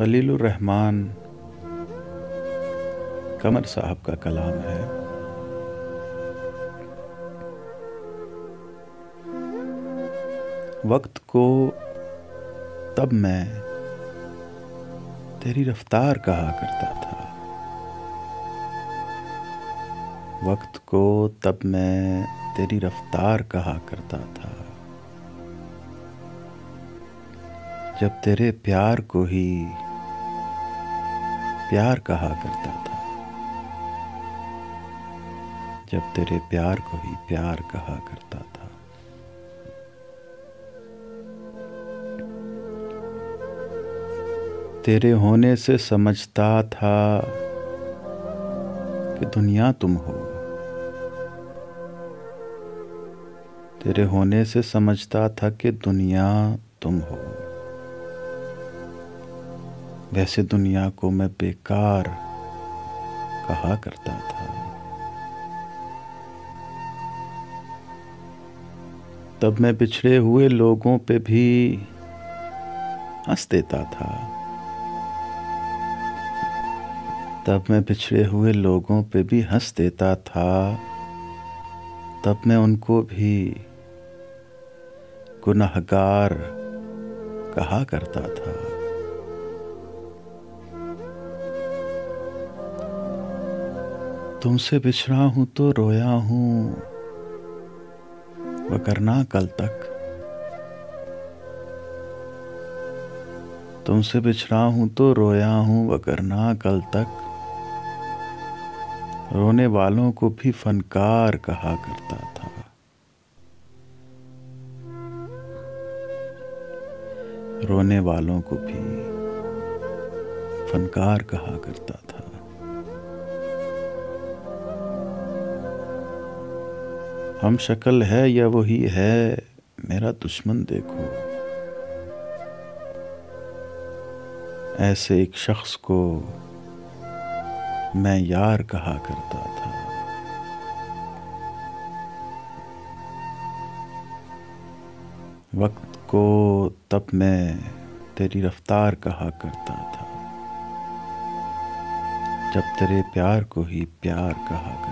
खलीलुर रहमान कमर साहब का कलाम है। वक्त को तब मैं तेरी रफ्तार कहा करता था। वक्त को तब मैं तेरी रफ्तार कहा करता था, जब तेरे प्यार को ही प्यार कहा करता था। जब तेरे प्यार को ही प्यार कहा करता था। तेरे होने से समझता था कि दुनिया तुम हो। तेरे होने से समझता था कि दुनिया तुम हो। वैसे दुनिया को मैं बेकार कहा करता था। तब मैं बिछड़े हुए लोगों पे भी हंस देता था। तब मैं बिछड़े हुए लोगों पे भी हंस देता था। तब मैं उनको भी गुनहगार कहा करता था। तुमसे बिछड़ा हूं तो रोया हूं, वरना कल तक। तुमसे बिछड़ा हूं तो रोया हूं, वरना कल तक। रोने वालों को भी फनकार कहा करता था। रोने वालों को भी फनकार कहा करता था। हम शक्ल है या वही है मेरा दुश्मन देखो। ऐसे एक शख्स को मैं यार कहा करता था। वक्त को तब मैं तेरी रफ्तार कहा करता था, जब तेरे प्यार को ही प्यार कहा करता था।